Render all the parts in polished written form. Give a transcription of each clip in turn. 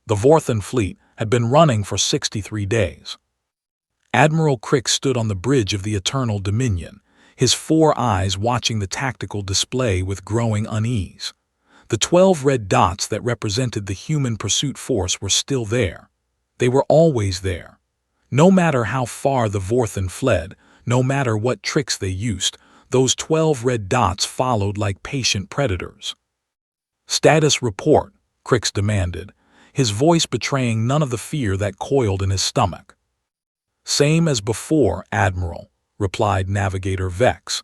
The Vorthan fleet had been running for 63 days. Admiral Crix stood on the bridge of the Eternal Dominion, his 4 eyes watching the tactical display with growing unease. The 12 red dots that represented the human pursuit force were still there. They were always there. No matter how far the Vorthan fled, no matter what tricks they used, those 12 red dots followed like patient predators. "Status report," Crix demanded, his voice betraying none of the fear that coiled in his stomach. "Same as before, Admiral," replied Navigator Vex.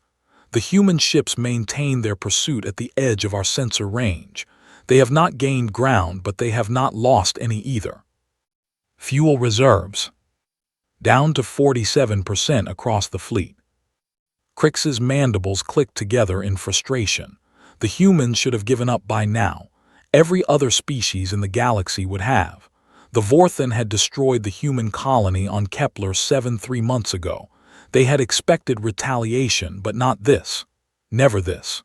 "The human ships maintain their pursuit at the edge of our sensor range. They have not gained ground, but they have not lost any either. Fuel reserves down to 47% across the fleet." Crix's mandibles clicked together in frustration. The humans should have given up by now. Every other species in the galaxy would have. The Vorthan had destroyed the human colony on Kepler 7 3 months ago. They had expected retaliation, but not this. Never this.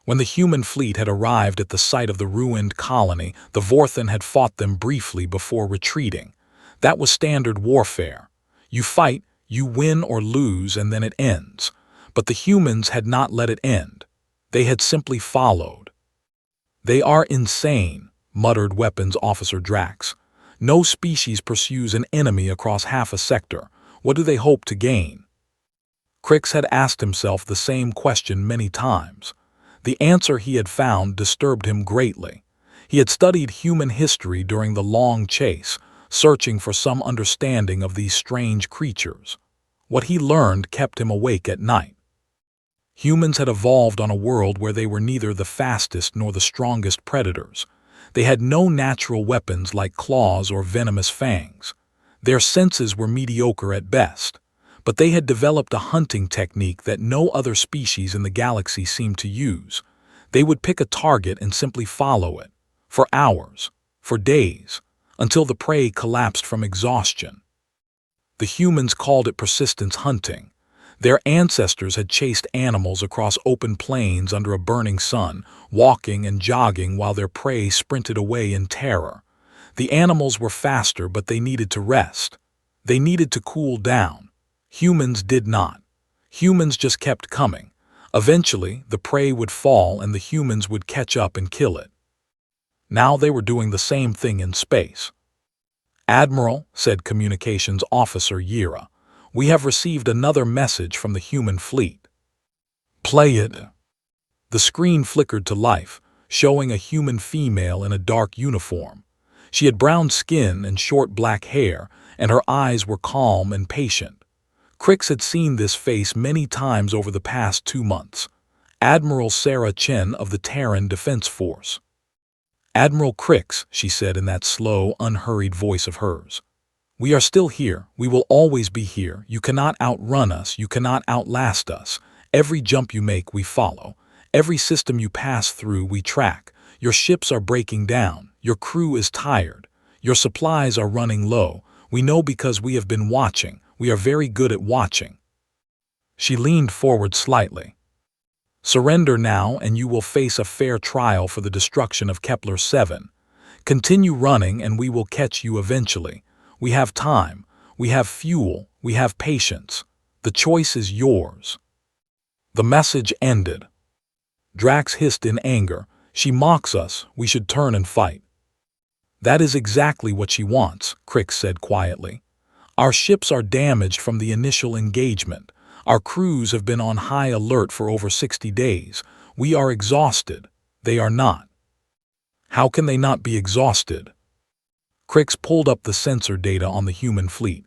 When the human fleet had arrived at the site of the ruined colony, the Vorthan had fought them briefly before retreating. That was standard warfare. You fight, you win or lose, and then it ends. But the humans had not let it end. They had simply followed. "They are insane," muttered Weapons Officer Drax. "No species pursues an enemy across half a sector. What do they hope to gain?" Crix had asked himself the same question many times. The answer he had found disturbed him greatly. He had studied human history during the long chase, searching for some understanding of these strange creatures. What he learned kept him awake at night. Humans had evolved on a world where they were neither the fastest nor the strongest predators. They had no natural weapons like claws or venomous fangs. Their senses were mediocre at best, but they had developed a hunting technique that no other species in the galaxy seemed to use. They would pick a target and simply follow it, for hours, for days, until the prey collapsed from exhaustion. The humans called it persistence hunting. Their ancestors had chased animals across open plains under a burning sun, walking and jogging while their prey sprinted away in terror. The animals were faster, but they needed to rest. They needed to cool down. Humans did not. Humans just kept coming. Eventually, the prey would fall and the humans would catch up and kill it. Now they were doing the same thing in space. "Admiral," said Communications Officer Yira, "we have received another message from the human fleet." "Play it." The screen flickered to life, showing a human female in a dark uniform. She had brown skin and short black hair, and her eyes were calm and patient. Crix had seen this face many times over the past 2 months. Admiral Sarah Chen of the Terran Defense Force. "Admiral Crix," she said in that slow, unhurried voice of hers. "We are still here. We will always be here. You cannot outrun us. You cannot outlast us. Every jump you make, we follow. Every system you pass through, we track. Your ships are breaking down. Your crew is tired. Your supplies are running low. We know because we have been watching. We are very good at watching." She leaned forward slightly. "Surrender now, and you will face a fair trial for the destruction of Kepler 7. Continue running, and we will catch you eventually. We have time. We have fuel. We have patience. The choice is yours." The message ended. Drax hissed in anger. "She mocks us. We should turn and fight." "That is exactly what she wants," Crix said quietly. "Our ships are damaged from the initial engagement. Our crews have been on high alert for over 60 days. We are exhausted. They are not." "How can they not be exhausted?" Crix pulled up the sensor data on the human fleet.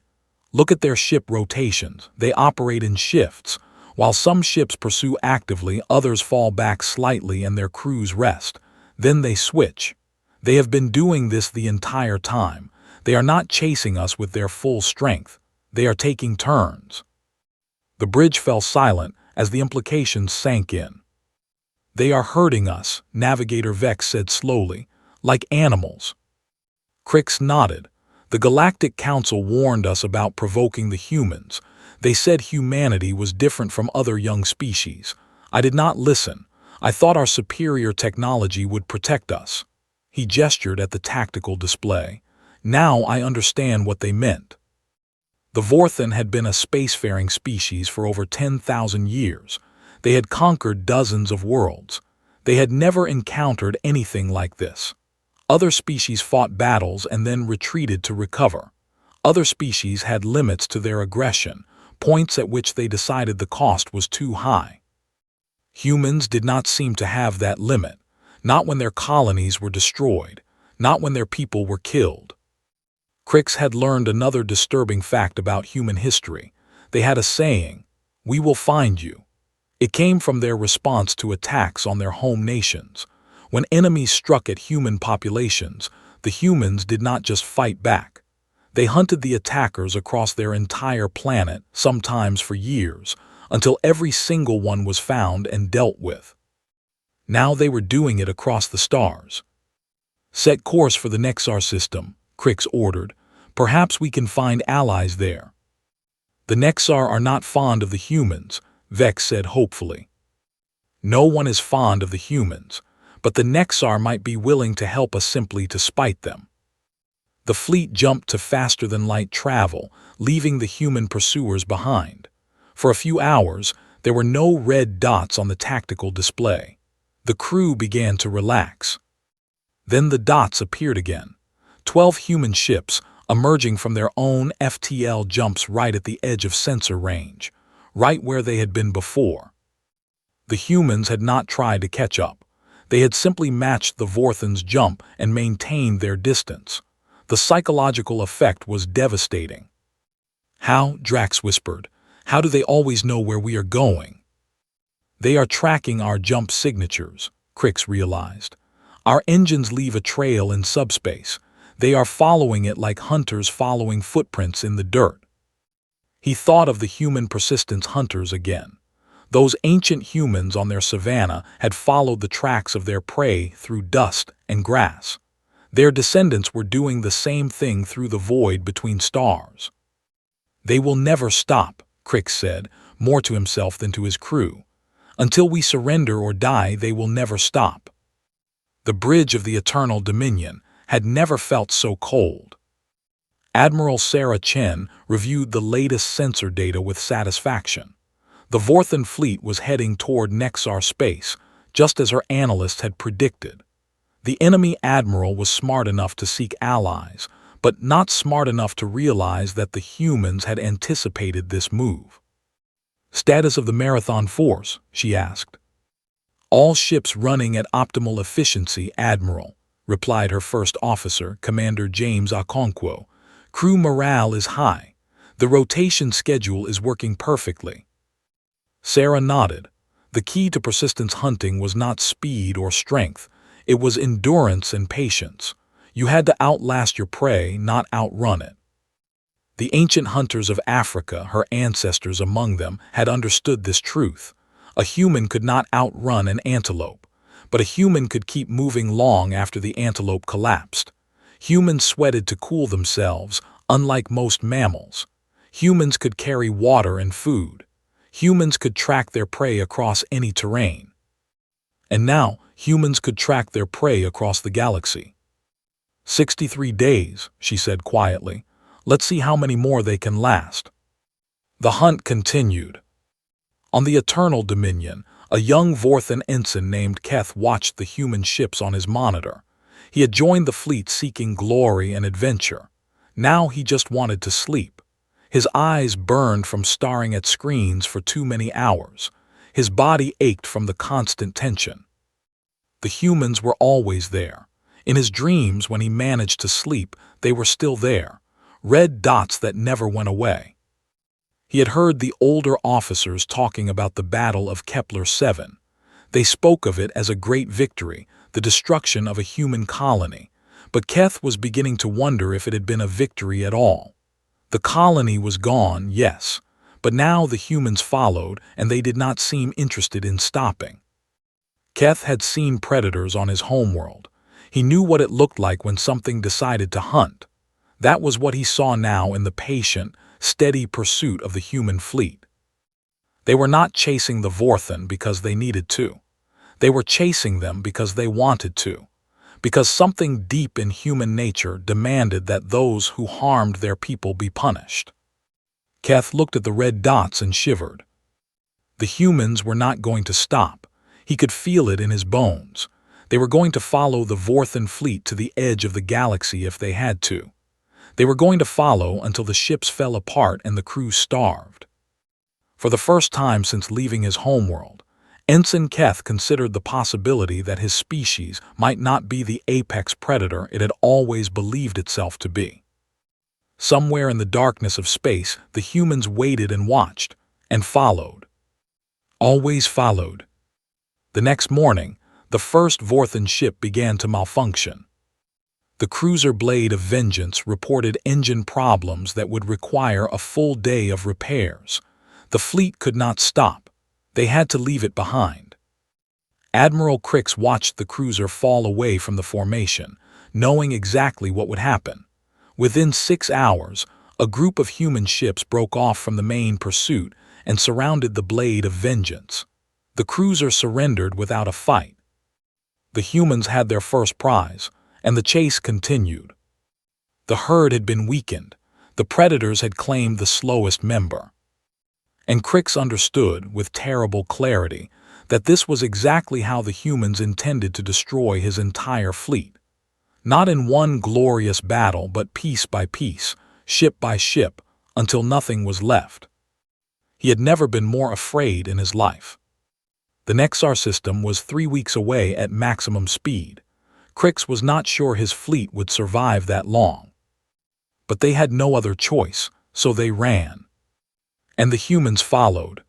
"Look at their ship rotations. They operate in shifts. While some ships pursue actively, others fall back slightly and their crews rest. Then they switch. They have been doing this the entire time. They are not chasing us with their full strength. They are taking turns." The bridge fell silent as the implications sank in. "They are hurting us," Navigator Vex said slowly, "like animals." Crix nodded. "The Galactic Council warned us about provoking the humans. They said humanity was different from other young species. I did not listen. I thought our superior technology would protect us." He gestured at the tactical display. Now I understand what they meant. The Vorthen had been a spacefaring species for over 10,000 years. They had conquered dozens of worlds. They had never encountered anything like this. Other species fought battles and then retreated to recover. Other species had limits to their aggression, points at which they decided the cost was too high. Humans did not seem to have that limit, not when their colonies were destroyed, not when their people were killed. Crix had learned another disturbing fact about human history. They had a saying, "We will find you." It came from their response to attacks on their home nations. When enemies struck at human populations, the humans did not just fight back. They hunted the attackers across their entire planet, sometimes for years, until every single one was found and dealt with. Now they were doing it across the stars. "Set course for the Nexar system," Crix ordered. "Perhaps we can find allies there." "The Nexar are not fond of the humans," Vex said hopefully. "No one is fond of the humans, but the Nexar might be willing to help us simply to spite them." The fleet jumped to faster-than-light travel, leaving the human pursuers behind. For a few hours, there were no red dots on the tactical display. The crew began to relax. Then the dots appeared again. 12 human ships, emerging from their own FTL jumps right at the edge of sensor range, right where they had been before. The humans had not tried to catch up. They had simply matched the Vorthen's jump and maintained their distance. The psychological effect was devastating. "How?" Drax whispered. "How do they always know where we are going?" "They are tracking our jump signatures," Crix realized. "Our engines leave a trail in subspace. They are following it like hunters following footprints in the dirt." He thought of the human persistence hunters again. Those ancient humans on their savanna had followed the tracks of their prey through dust and grass. Their descendants were doing the same thing through the void between stars. "They will never stop," Crix said, more to himself than to his crew. "Until we surrender or die, they will never stop." The bridge of the Eternal Dominion had never felt so cold. Admiral Sarah Chen reviewed the latest sensor data with satisfaction. The Vorthen fleet was heading toward Nexar space, just as her analysts had predicted. The enemy admiral was smart enough to seek allies, but not smart enough to realize that the humans had anticipated this move. "Status of the Marathon Force?" she asked. "All ships running at optimal efficiency, Admiral," replied her first officer, Commander James Okonkwo. "Crew morale is high. The rotation schedule is working perfectly." Sarah nodded. The key to persistence hunting was not speed or strength. It was endurance and patience. You had to outlast your prey, not outrun it. The ancient hunters of Africa, her ancestors among them, had understood this truth. A human could not outrun an antelope, but a human could keep moving long after the antelope collapsed. Humans sweated to cool themselves, unlike most mammals. Humans could carry water and food. Humans could track their prey across any terrain. And now, humans could track their prey across the galaxy. 63 days, she said quietly. "Let's see how many more they can last." The hunt continued. On the Eternal Dominion, a young Vorthen ensign named Keth watched the human ships on his monitor. He had joined the fleet seeking glory and adventure. Now he just wanted to sleep. His eyes burned from staring at screens for too many hours. His body ached from the constant tension. The humans were always there. In his dreams, when he managed to sleep, they were still there, red dots that never went away. He had heard the older officers talking about the Battle of Kepler 7. They spoke of it as a great victory, the destruction of a human colony, but Keth was beginning to wonder if it had been a victory at all. The colony was gone, yes, but now the humans followed, and they did not seem interested in stopping. Keth had seen predators on his homeworld. He knew what it looked like when something decided to hunt. That was what he saw now in the patient, steady pursuit of the human fleet. They were not chasing the Vorthen because they needed to. They were chasing them because they wanted to. because something deep in human nature demanded that those who harmed their people be punished. Keth looked at the red dots and shivered. The humans were not going to stop. He could feel it in his bones. They were going to follow the Vorthan fleet to the edge of the galaxy if they had to. They were going to follow until the ships fell apart and the crew starved. For the first time since leaving his homeworld, Ensign Keth considered the possibility that his species might not be the apex predator it had always believed itself to be. Somewhere in the darkness of space, the humans waited and watched, and followed. Always followed. The next morning, the first Vorthan ship began to malfunction. The cruiser Blade of Vengeance reported engine problems that would require a full day of repairs. The fleet could not stop. They had to leave it behind. Admiral Crix watched the cruiser fall away from the formation, knowing exactly what would happen. Within 6 hours, a group of human ships broke off from the main pursuit and surrounded the Blade of Vengeance. The cruiser surrendered without a fight. The humans had their first prize, and the chase continued. The herd had been weakened. The predators had claimed the slowest member. And Crix understood, with terrible clarity, that this was exactly how the humans intended to destroy his entire fleet. Not in one glorious battle, but piece by piece, ship by ship, until nothing was left. He had never been more afraid in his life. The Nexar system was 3 weeks away at maximum speed. Crix was not sure his fleet would survive that long. But they had no other choice, so they ran. And the humans followed.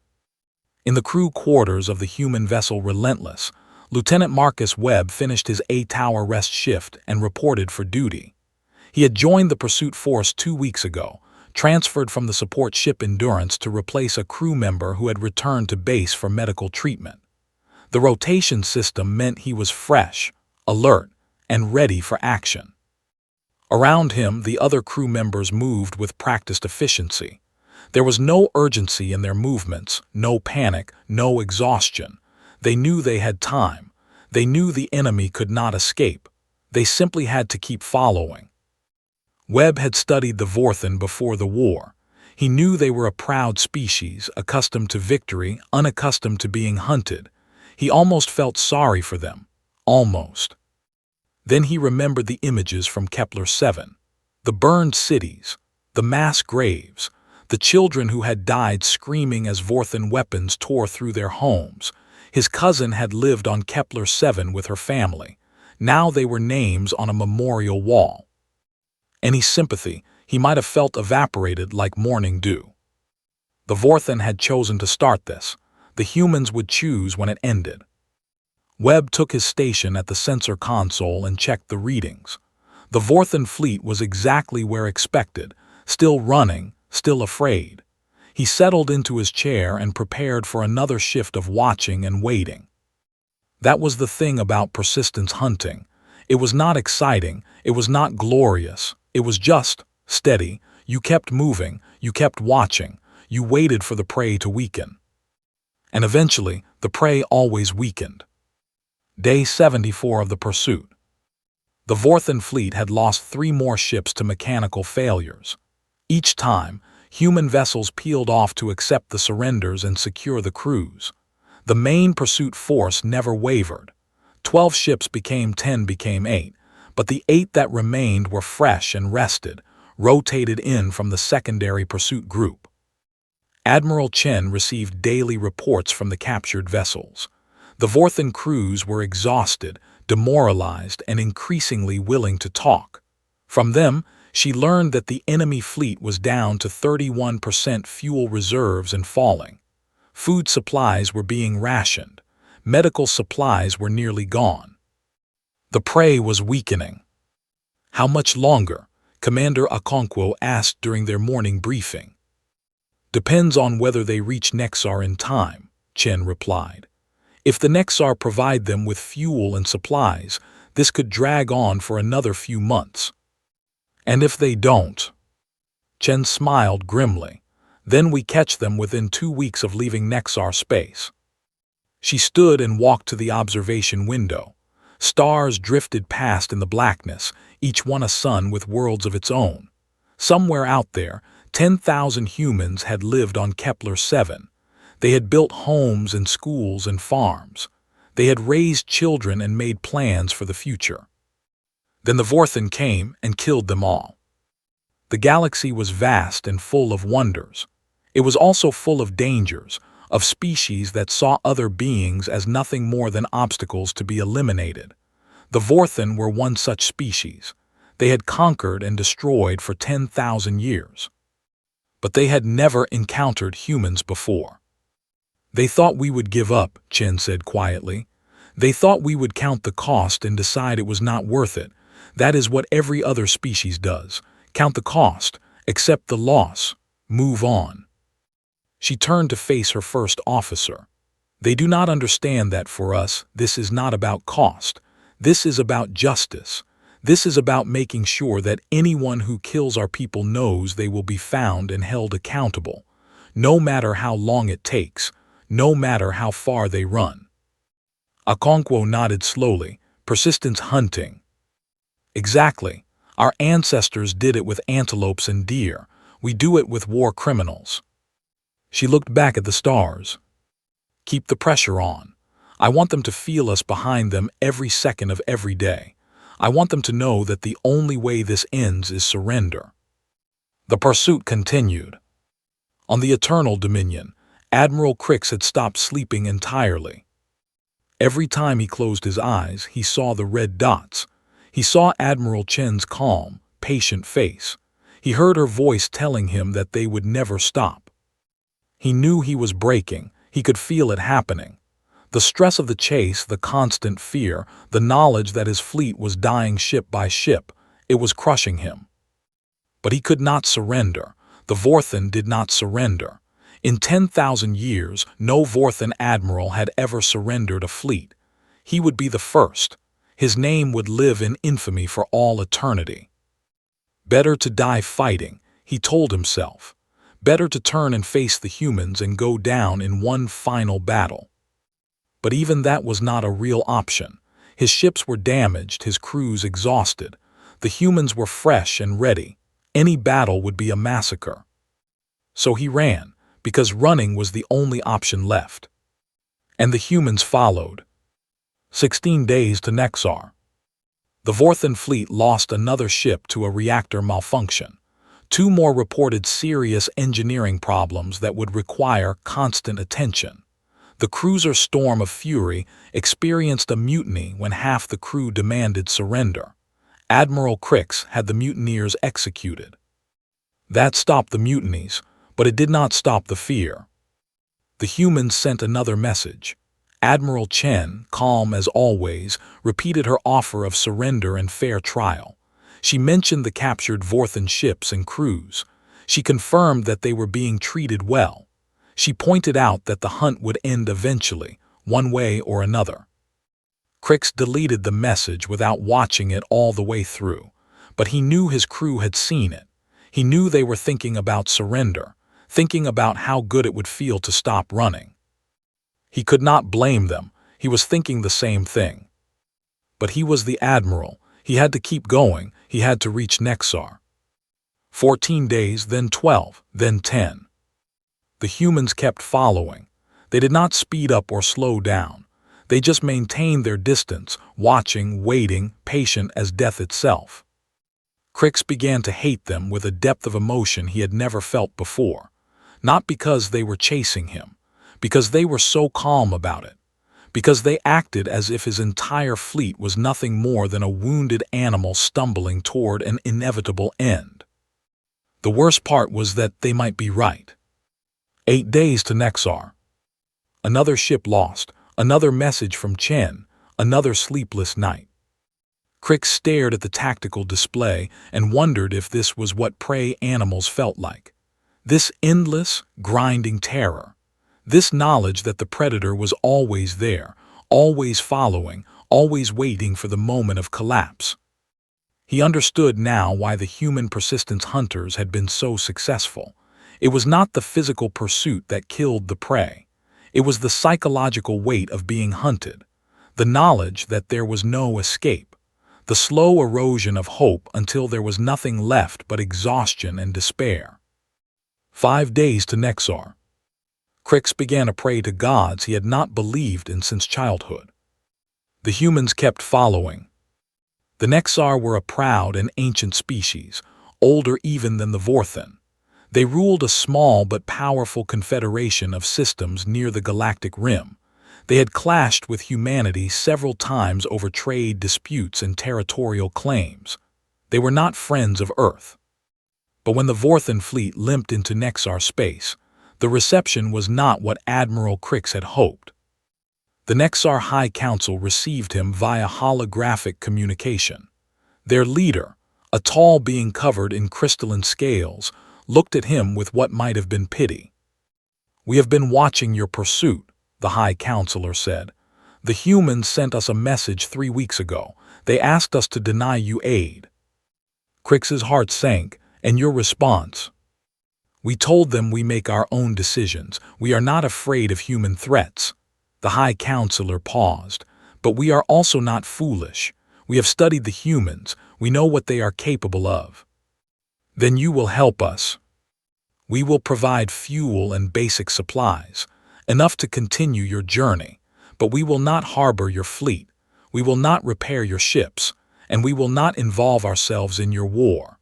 In the crew quarters of the human vessel Relentless, Lieutenant Marcus Webb finished his 8-hour rest shift and reported for duty. He had joined the pursuit force 2 weeks ago, transferred from the support ship Endurance to replace a crew member who had returned to base for medical treatment. The rotation system meant he was fresh, alert, and ready for action. Around him, the other crew members moved with practiced efficiency. There was no urgency in their movements, no panic, no exhaustion. They knew they had time. They knew the enemy could not escape. They simply had to keep following. Webb had studied the Vorthan before the war. He knew they were a proud species, accustomed to victory, unaccustomed to being hunted. He almost felt sorry for them. Almost. Then he remembered the images from Kepler-7. The burned cities, the mass graves, the children who had died screaming as Vorthan weapons tore through their homes. His cousin had lived on Kepler-7 with her family. Now they were names on a memorial wall. Any sympathy he might have felt evaporated like morning dew. The Vorthan had chosen to start this. The humans would choose when it ended. Webb took his station at the sensor console and checked the readings. The Vorthan fleet was exactly where expected, still running, still afraid. He settled into his chair and prepared for another shift of watching and waiting. That was the thing about persistence hunting. It was not exciting, it was not glorious, it was just steady. You kept moving, you kept watching, you waited for the prey to weaken. And eventually, the prey always weakened. Day 74 of the pursuit. The Vorthan fleet had lost 3 more ships to mechanical failures. Each time, human vessels peeled off to accept the surrenders and secure the crews. The main pursuit force never wavered. 12 ships became 10 became 8, but the 8 that remained were fresh and rested, rotated in from the secondary pursuit group. Admiral Chen received daily reports from the captured vessels. The Vorthan crews were exhausted, demoralized, and increasingly willing to talk. From them, she learned that the enemy fleet was down to 31% fuel reserves and falling. Food supplies were being rationed. Medical supplies were nearly gone. The prey was weakening. How much longer? Commander Okonkwo asked during their morning briefing. Depends on whether they reach Nexar in time, Chen replied. If the Nexar provide them with fuel and supplies, this could drag on for another few months. And if they don't? Chen smiled grimly. Then we catch them within 2 weeks of leaving Nexar space. She stood and walked to the observation window. Stars drifted past in the blackness, each one a sun with worlds of its own. Somewhere out there, 10,000 humans had lived on Kepler-7. They had built homes and schools and farms. They had raised children and made plans for the future. Then the Vorthen came and killed them all. The galaxy was vast and full of wonders. It was also full of dangers, of species that saw other beings as nothing more than obstacles to be eliminated. The Vorthen were one such species. They had conquered and destroyed for 10,000 years. But they had never encountered humans before. They thought we would give up, Chen said quietly. They thought we would count the cost and decide it was not worth it. That is what every other species does. Count the cost, accept the loss, move on. She turned to face her first officer. They do not understand that for us, this is not about cost. This is about justice. This is about making sure that anyone who kills our people knows they will be found and held accountable, no matter how long it takes, no matter how far they run. Okonkwo nodded slowly, persistence hunting. Exactly. Our ancestors did it with antelopes and deer. We do it with war criminals. She looked back at the stars. Keep the pressure on. I want them to feel us behind them every second of every day. I want them to know that the only way this ends is surrender. The pursuit continued. On the Eternal Dominion, Admiral Crix had stopped sleeping entirely. Every time he closed his eyes, he saw the red dots. He saw Admiral Chen's calm, patient face. He heard her voice telling him that they would never stop. He knew he was breaking. He could feel it happening. The stress of the chase, the constant fear, the knowledge that his fleet was dying ship by ship, it was crushing him. But he could not surrender. The Vorthen did not surrender. In 10,000 years, no Vorthen admiral had ever surrendered a fleet. He would be the first. His name would live in infamy for all eternity. Better to die fighting, he told himself. Better to turn and face the humans and go down in one final battle. But even that was not a real option. His ships were damaged, his crews exhausted. The humans were fresh and ready. Any battle would be a massacre. So he ran, because running was the only option left. And the humans followed. 16 days to Nexar. The Vorthen fleet lost another ship to a reactor malfunction. 2 more reported serious engineering problems that would require constant attention. The cruiser Storm of Fury experienced a mutiny when half the crew demanded surrender. Admiral Crix had the mutineers executed. That stopped the mutinies, but it did not stop the fear. The humans sent another message. Admiral Chen, calm as always, repeated her offer of surrender and fair trial. She mentioned the captured Vorthen ships and crews. She confirmed that they were being treated well. She pointed out that the hunt would end eventually, one way or another. Crix deleted the message without watching it all the way through, but he knew his crew had seen it. He knew they were thinking about surrender, thinking about how good it would feel to stop running. He could not blame them. He was thinking the same thing. But he was the admiral. He had to keep going. He had to reach Nexar. 14 days, then 12, then 10. The humans kept following. They did not speed up or slow down. They just maintained their distance, watching, waiting, patient as death itself. Crix began to hate them with a depth of emotion he had never felt before. Not because they were chasing him, because they were so calm about it, because they acted as if his entire fleet was nothing more than a wounded animal stumbling toward an inevitable end. The worst part was that they might be right. 8 days to Nexar. Another ship lost, another message from Chen, another sleepless night. Crix stared at the tactical display and wondered if this was what prey animals felt like. This endless, grinding terror. This knowledge that the predator was always there, always following, always waiting for the moment of collapse. He understood now why the human persistence hunters had been so successful. It was not the physical pursuit that killed the prey. It was the psychological weight of being hunted. the knowledge that there was no escape, the slow erosion of hope until there was nothing left but exhaustion and despair. 5 days to Nexar. Crix began to pray to gods he had not believed in since childhood. The humans kept following. The Nexar were a proud and ancient species, older even than the Vorthen. They ruled a small but powerful confederation of systems near the galactic rim. They had clashed with humanity several times over trade disputes and territorial claims. They were not friends of Earth. But when the Vorthen fleet limped into Nexar space, the reception was not what Admiral Crix had hoped. The Nexar High Council received him via holographic communication. Their leader, a tall being covered in crystalline scales, looked at him with what might have been pity. "We have been watching your pursuit," the High Counselor said. "The humans sent us a message 3 weeks ago. They asked us to deny you aid." Crix's heart sank. "And your response?" "We told them we make our own decisions. We are not afraid of human threats." The High Counselor paused. "But we are also not foolish. We have studied the humans. We know what they are capable of." "Then you will help us." "We will provide fuel and basic supplies, enough to continue your journey, but we will not harbor your fleet. We will not repair your ships, and we will not involve ourselves in your war."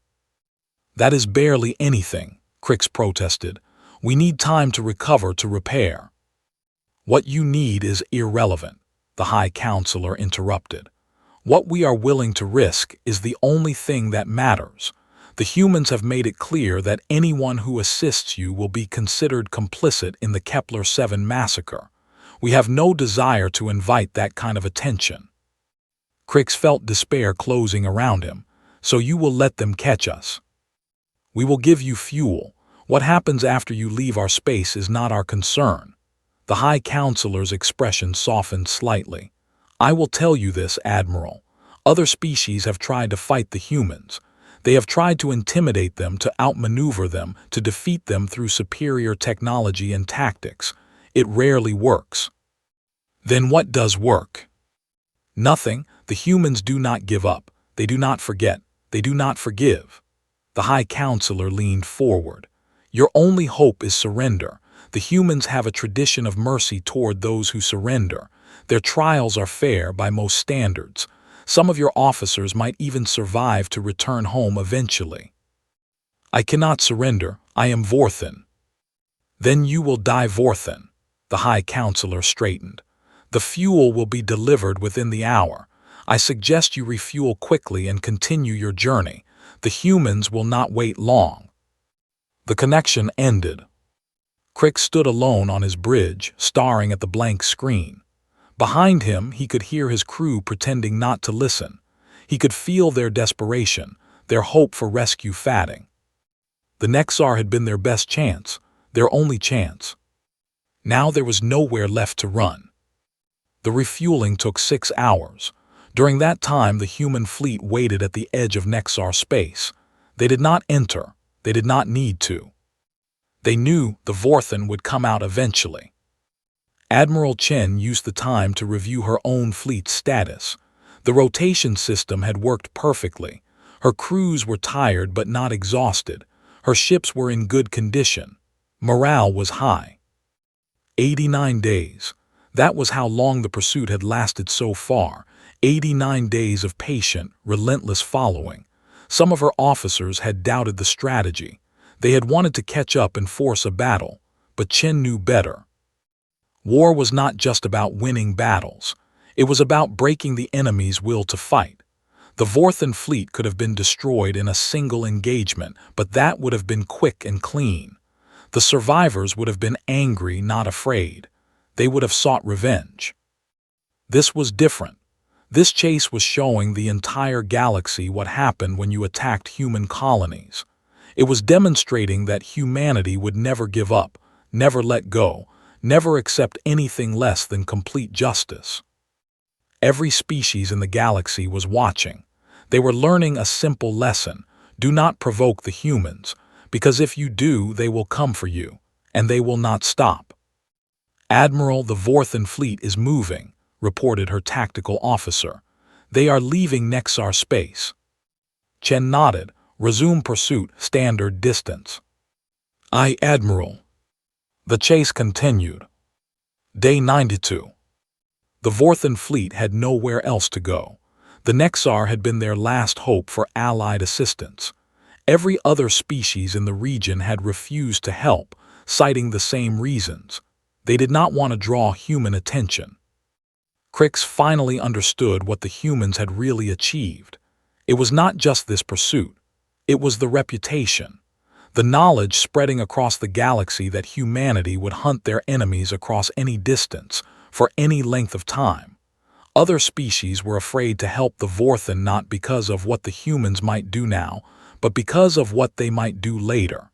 "That is barely anything," Crix protested. "We need time to recover to repair." "What you need is irrelevant," the High Counselor interrupted. "What we are willing to risk is the only thing that matters. The humans have made it clear that anyone who assists you will be considered complicit in the Kepler 7 massacre. We have no desire to invite that kind of attention." Crix felt despair closing around him. "So you will let them catch us?" "We will give you fuel. What happens after you leave our space is not our concern." The High Counselor's expression softened slightly. "I will tell you this, Admiral. Other species have tried to fight the humans. They have tried to intimidate them, to outmaneuver them, to defeat them through superior technology and tactics. It rarely works." "Then what does work?" "Nothing. The humans do not give up. They do not forget. They do not forgive." The High Counselor leaned forward. "Your only hope is surrender. The humans have a tradition of mercy toward those who surrender. Their trials are fair by most standards. Some of your officers might even survive to return home eventually." "I cannot surrender. I am Vorthen." "Then you will die Vorthen." The High Counselor straightened. "The fuel will be delivered within the hour. I suggest you refuel quickly and continue your journey. The humans will not wait long." The connection ended. Crix stood alone on his bridge, staring at the blank screen. Behind him, he could hear his crew pretending not to listen. He could feel their desperation, their hope for rescue fading. The Nexar had been their best chance, their only chance. Now there was nowhere left to run. The refueling took 6 hours. During that time, the human fleet waited at the edge of Nexar space. They did not enter. They did not need to. They knew the Vorthen would come out eventually. Admiral Chen used the time to review her own fleet's status. The rotation system had worked perfectly. Her crews were tired but not exhausted. Her ships were in good condition. Morale was high. 89 days. That was how long the pursuit had lasted so far. 89 days of patient, relentless following. Some of her officers had doubted the strategy. They had wanted to catch up and force a battle, but Chen knew better. War was not just about winning battles. It was about breaking the enemy's will to fight. The Vorthen fleet could have been destroyed in a single engagement, but that would have been quick and clean. The survivors would have been angry, not afraid. They would have sought revenge. This was different. This chase was showing the entire galaxy what happened when you attacked human colonies. It was demonstrating that humanity would never give up, never let go, never accept anything less than complete justice. Every species in the galaxy was watching. They were learning a simple lesson: do not provoke the humans, because if you do, they will come for you, and they will not stop. "Admiral, the Vorthen fleet is moving," reported her tactical officer. They are leaving Nexar space. Chen nodded. Resume pursuit, standard distance. Aye, Admiral. The chase continued. Day 92. The Vorthan fleet had nowhere else to go. The Nexar had been their last hope for Allied assistance. Every other species in the region had refused to help, citing the same reasons. They did not want to draw human attention. Crix finally understood what the humans had really achieved. It was not just this pursuit. It was the reputation. The knowledge spreading across the galaxy that humanity would hunt their enemies across any distance, for any length of time. Other species were afraid to help the Vorthan not because of what the humans might do now, but because of what they might do later.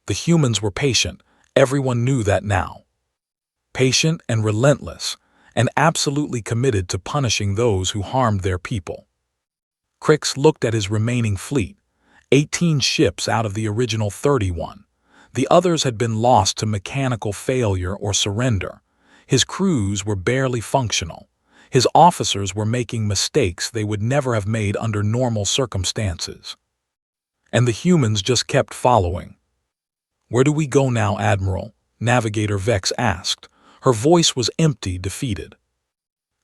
The humans were patient. Everyone knew that now. Patient and relentless, and absolutely committed to punishing those who harmed their people. Crix looked at his remaining fleet, 18 ships out of the original 31. The others had been lost to mechanical failure or surrender. His crews were barely functional. His officers were making mistakes they would never have made under normal circumstances. And the humans just kept following. "Where do we go now, Admiral?" Navigator Vex asked. Her voice was empty, defeated.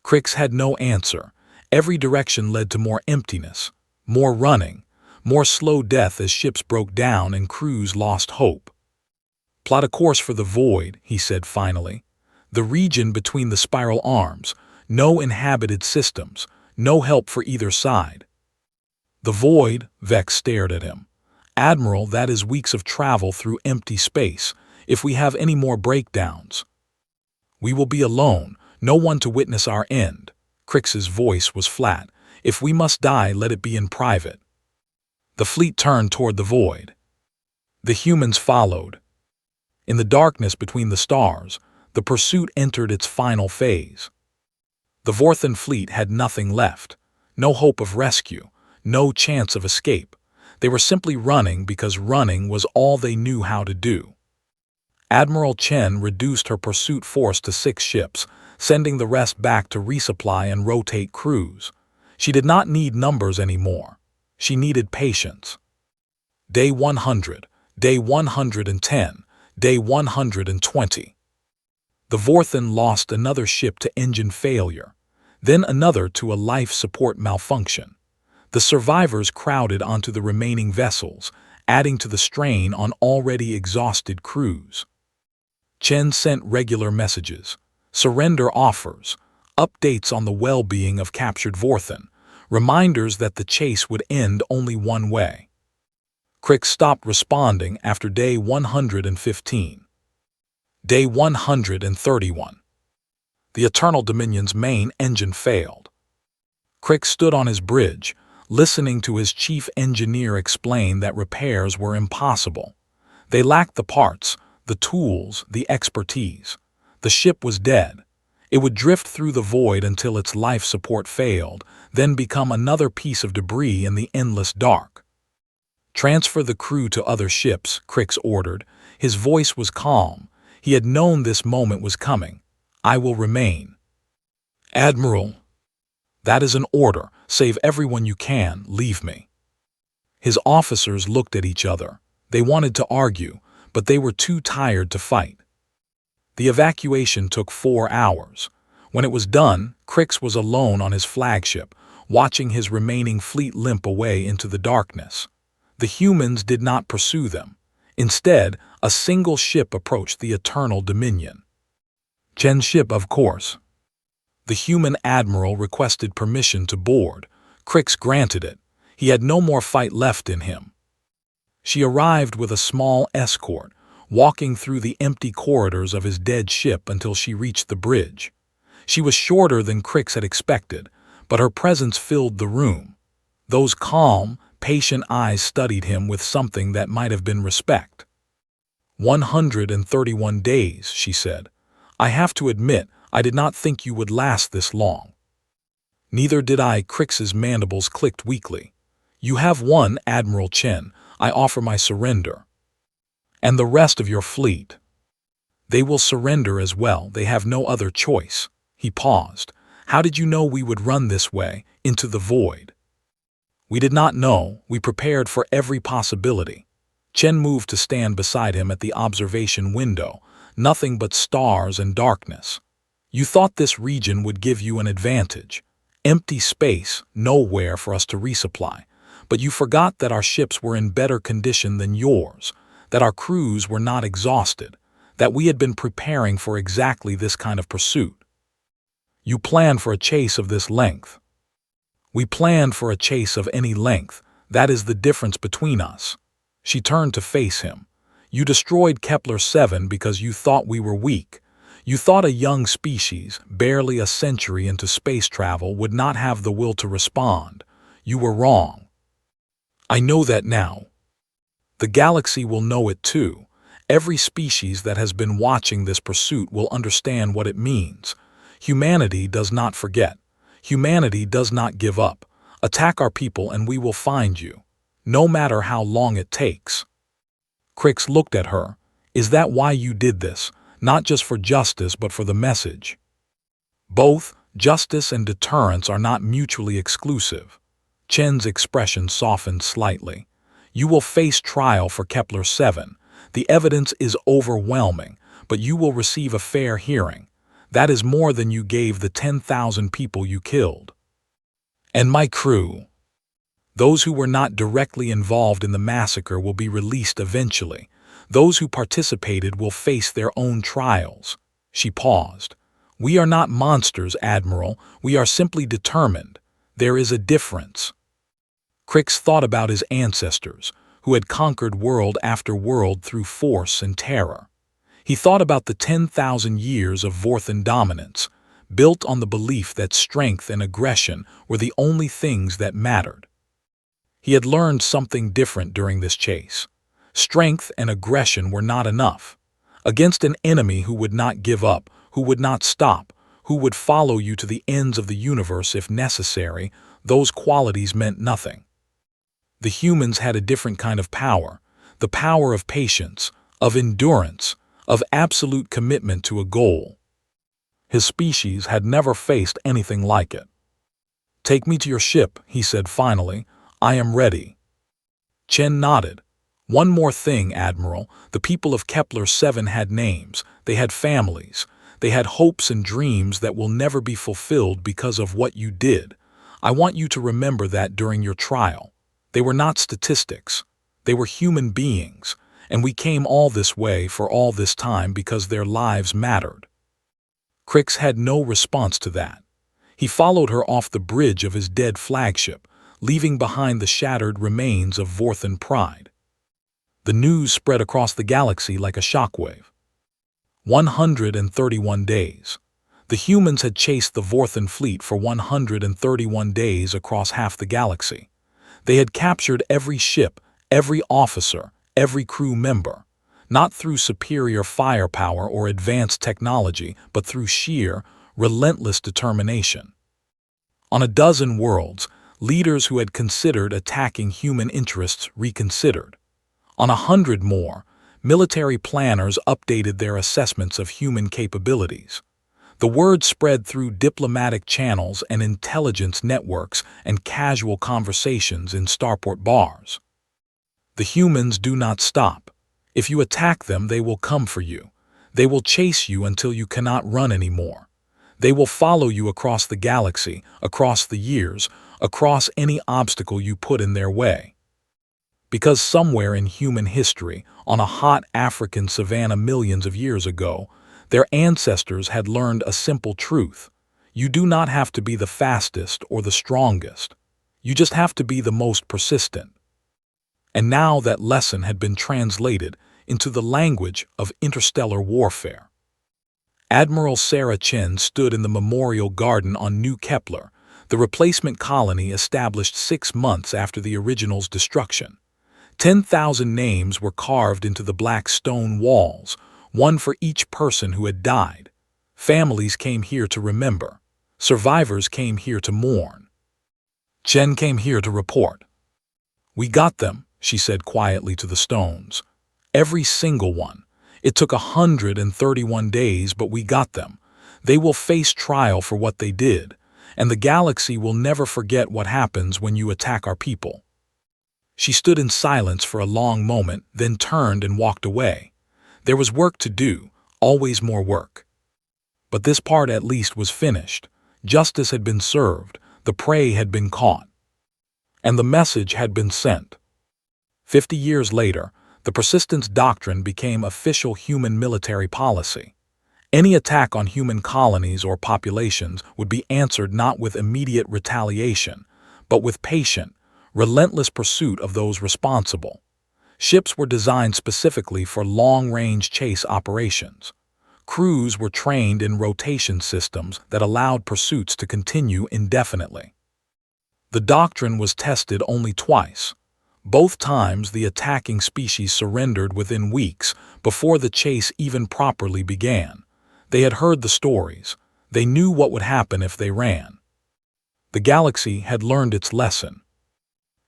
Crix had no answer. Every direction led to more emptiness, more running, more slow death as ships broke down and crews lost hope. "Plot a course for the void," he said finally. "The region between the spiral arms, no inhabited systems, no help for either side." "The void," Vex stared at him. "Admiral, that is weeks of travel through empty space. If we have any more breakdowns, we will be alone, no one to witness our end." Crix's voice was flat. "If we must die, let it be in private." The fleet turned toward the void. The humans followed. In the darkness between the stars, the pursuit entered its final phase. The Vorthan fleet had nothing left. No hope of rescue, no chance of escape. They were simply running because running was all they knew how to do. Admiral Chen reduced her pursuit force to 6 ships, sending the rest back to resupply and rotate crews. She did not need numbers anymore. She needed patience. Day 100, Day 110, Day 120. The Vorthan lost another ship to engine failure, then another to a life support malfunction. The survivors crowded onto the remaining vessels, adding to the strain on already exhausted crews. Chen sent regular messages, surrender offers, updates on the well-being of captured Vorthan, reminders that the chase would end only one way. Crix stopped responding after Day 115. Day 131. The Eternal Dominion's main engine failed. Crix stood on his bridge, listening to his chief engineer explain that repairs were impossible. They lacked the parts, the tools, the expertise. The ship was dead. It would drift through the void until its life support failed, then become another piece of debris in the endless dark. "Transfer the crew to other ships," Crix ordered. His voice was calm. He had known this moment was coming. "I will remain." "Admiral." "That is an order. Save everyone you can. Leave me." His officers looked at each other. They wanted to argue, but they were too tired to fight. The evacuation took 4 hours. When it was done, Crix was alone on his flagship, watching his remaining fleet limp away into the darkness. The humans did not pursue them. Instead, a single ship approached the Eternal Dominion. Chen's ship, of course. The human admiral requested permission to board. Crix granted it. He had no more fight left in him. She arrived with a small escort, walking through the empty corridors of his dead ship until she reached the bridge. She was shorter than Crix had expected, but her presence filled the room. Those calm, patient eyes studied him with something that might have been respect. 131 days, she said. "I have to admit, I did not think you would last this long." "Neither did I." Crix's mandibles clicked weakly. "You have won, Admiral Chen. I offer my surrender." "And the rest of your fleet?" "They will surrender as well. They have no other choice." He paused. How did you know we would run this way, into the void? We did not know. We prepared for every possibility. Chen moved to stand beside him at the observation window. Nothing but stars and darkness. You thought this region would give you an advantage. Empty space, nowhere for us to resupply. But you forgot that our ships were in better condition than yours, that our crews were not exhausted, that we had been preparing for exactly this kind of pursuit. You planned for a chase of this length. We planned for a chase of any length. That is the difference between us. She turned to face him. You destroyed Kepler-7 because you thought we were weak. You thought a young species, barely a century into space travel, would not have the will to respond. You were wrong. I know that now. The galaxy will know it too. Every species that has been watching this pursuit will understand what it means. Humanity does not forget. Humanity does not give up. Attack our people and we will find you, no matter how long it takes. Crix looked at her. Is that why you did this? Not just for justice, but for the message. Both justice and deterrence are not mutually exclusive. Chen's expression softened slightly. You will face trial for Kepler-7. The evidence is overwhelming, but you will receive a fair hearing. That is more than you gave the 10,000 people you killed. And my crew. Those who were not directly involved in the massacre will be released eventually. Those who participated will face their own trials. She paused. We are not monsters, Admiral. We are simply determined. There is a difference. Crix thought about his ancestors, who had conquered world after world through force and terror. He thought about the 10,000 years of Vorthan dominance, built on the belief that strength and aggression were the only things that mattered. He had learned something different during this chase. Strength and aggression were not enough. Against an enemy who would not give up, who would not stop, who would follow you to the ends of the universe if necessary, those qualities meant nothing. The humans had a different kind of power, the power of patience, of endurance, of absolute commitment to a goal. His species had never faced anything like it. Take me to your ship, he said finally. I am ready. Chen nodded. One more thing, Admiral. The people of Kepler-7 had names. They had families. They had hopes and dreams that will never be fulfilled because of what you did. I want you to remember that during your trial. They were not statistics. They were human beings. And we came all this way for all this time because their lives mattered. Crix had no response to that. He followed her off the bridge of his dead flagship, leaving behind the shattered remains of Vorthan pride. The news spread across the galaxy like a shockwave. 131 days. The humans had chased the Vorthan fleet for 131 days across half the galaxy. They had captured every ship, every officer, every crew member, not through superior firepower or advanced technology, but through sheer, relentless determination. On a dozen worlds, leaders who had considered attacking human interests reconsidered. On 100 more, military planners updated their assessments of human capabilities. The word spread through diplomatic channels and intelligence networks and casual conversations in starport bars. The humans do not stop. If you attack them, they will come for you. They will chase you until you cannot run anymore. They will follow you across the galaxy, across the years, across any obstacle you put in their way. Because somewhere in human history, on a hot African savanna millions of years ago, their ancestors had learned a simple truth. You do not have to be the fastest or the strongest. You just have to be the most persistent. And now that lesson had been translated into the language of interstellar warfare. Admiral Sarah Chen stood in the Memorial Garden on New Kepler, the replacement colony established 6 months after the original's destruction. 10,000 names were carved into the black stone walls, one for each person who had died. Families came here to remember. Survivors came here to mourn. Chen came here to report. We got them, she said quietly to the stones. Every single one. It took 131 days, but we got them. They will face trial for what they did, and the galaxy will never forget what happens when you attack our people." She stood in silence for a long moment, then turned and walked away. There was work to do, always more work. But this part at least was finished. Justice had been served, the prey had been caught, and the message had been sent. 50 years later, the persistence doctrine became official human military policy. Any attack on human colonies or populations would be answered not with immediate retaliation, but with patient, relentless pursuit of those responsible. Ships were designed specifically for long-range chase operations. Crews were trained in rotation systems that allowed pursuits to continue indefinitely. The doctrine was tested only twice. Both times the attacking species surrendered within weeks before the chase even properly began. They had heard the stories. They knew what would happen if they ran. The galaxy had learned its lesson.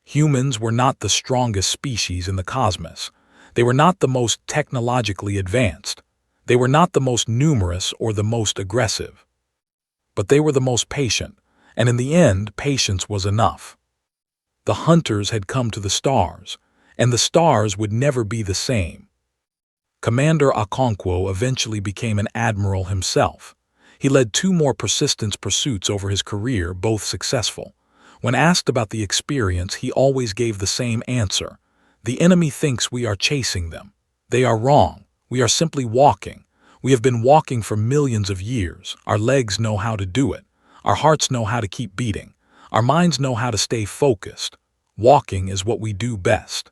Humans were not the strongest species in the cosmos. They were not the most technologically advanced. They were not the most numerous or the most aggressive. But they were the most patient, and in the end, patience was enough. The hunters had come to the stars, and the stars would never be the same. Commander Okonkwo eventually became an admiral himself. He led 2 more persistence pursuits over his career, both successful. When asked about the experience, he always gave the same answer. "The enemy thinks we are chasing them. They are wrong. We are simply walking. We have been walking for millions of years. Our legs know how to do it. Our hearts know how to keep beating. Our minds know how to stay focused. Walking is what we do best."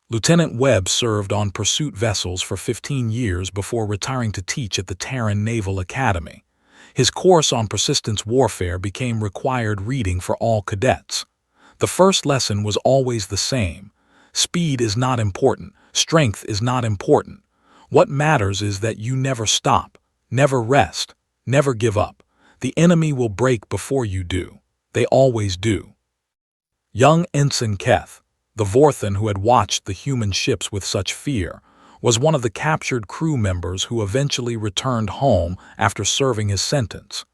Lieutenant Webb served on pursuit vessels for 15 years before retiring to teach at the Terran Naval Academy. His course on persistence warfare became required reading for all cadets. The first lesson was always the same. Speed is not important. Strength is not important. What matters is that you never stop, never rest, never give up. The enemy will break before you do. They always do. Young Ensign Keth, the Vorthan who had watched the human ships with such fear, was one of the captured crew members who eventually returned home after serving his sentence.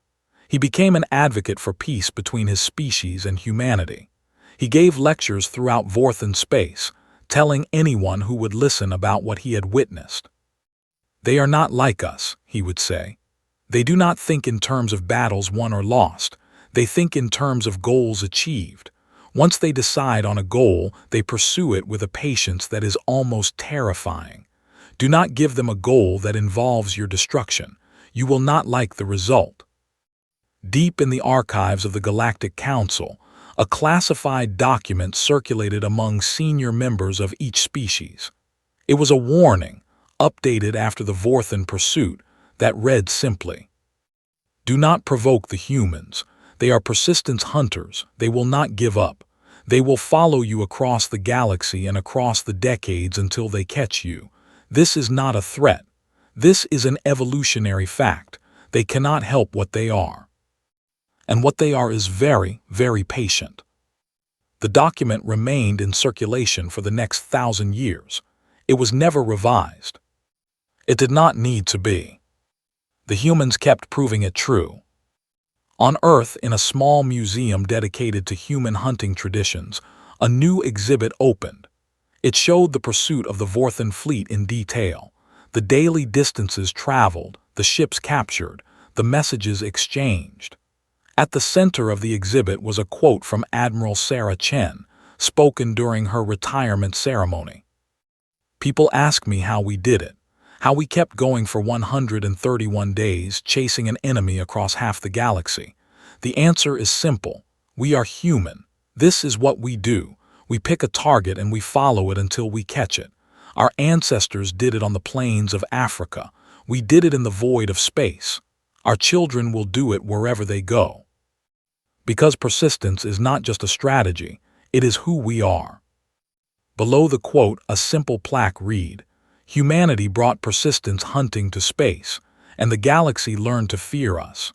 He became an advocate for peace between his species and humanity. He gave lectures throughout Vorthan space, telling anyone who would listen about what he had witnessed. "They are not like us," he would say. "They do not think in terms of battles won or lost. They think in terms of goals achieved. Once they decide on a goal, they pursue it with a patience that is almost terrifying. Do not give them a goal that involves your destruction. You will not like the result." Deep in the archives of the Galactic Council, a classified document circulated among senior members of each species. It was a warning, updated after the Vorthan pursuit, that read simply, "Do not provoke the humans. They are persistence hunters. They will not give up. They will follow you across the galaxy and across the decades until they catch you. This is not a threat. This is an evolutionary fact. They cannot help what they are. And what they are is very, very patient." The document remained in circulation for the next 1,000 years. It was never revised. It did not need to be. The humans kept proving it true. On Earth, in a small museum dedicated to human hunting traditions, a new exhibit opened. It showed the pursuit of the Vorthan fleet in detail, the daily distances traveled, the ships captured, the messages exchanged. At the center of the exhibit was a quote from Admiral Sarah Chen, spoken during her retirement ceremony. "People ask me how we did it, how we kept going for 131 days, chasing an enemy across half the galaxy. The answer is simple. We are human. This is what we do. We pick a target and we follow it until we catch it. Our ancestors did it on the plains of Africa. We did it in the void of space. Our children will do it wherever they go." Because persistence is not just a strategy, it is who we are. Below the quote, a simple plaque read, "Humanity brought persistence hunting to space, and the galaxy learned to fear us."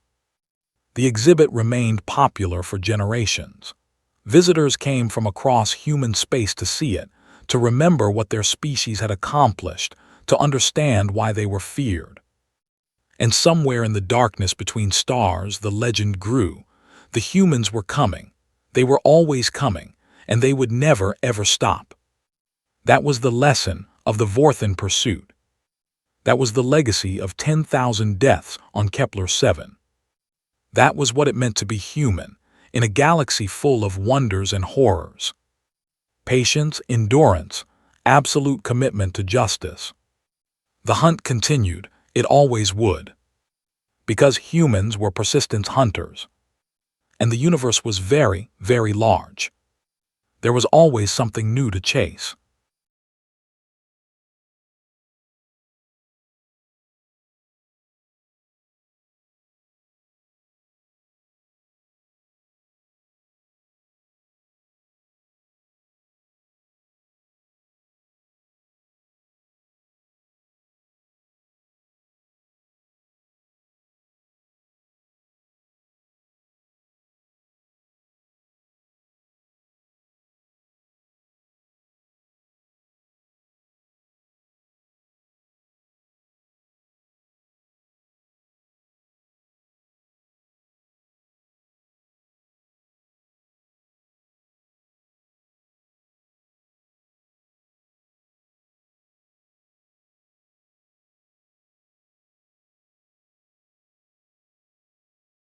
The exhibit remained popular for generations. Visitors came from across human space to see it, to remember what their species had accomplished, to understand why they were feared. And somewhere in the darkness between stars, the legend grew. The humans were coming. They were always coming, and they would never, ever stop. That was the lesson of the Vorthan pursuit. That was the legacy of 10,000 deaths on Kepler 7. That was what it meant to be human, in a galaxy full of wonders and horrors. Patience, endurance, absolute commitment to justice. The hunt continued. It always would. Because humans were persistent hunters. And the universe was very, very large. There was always something new to chase.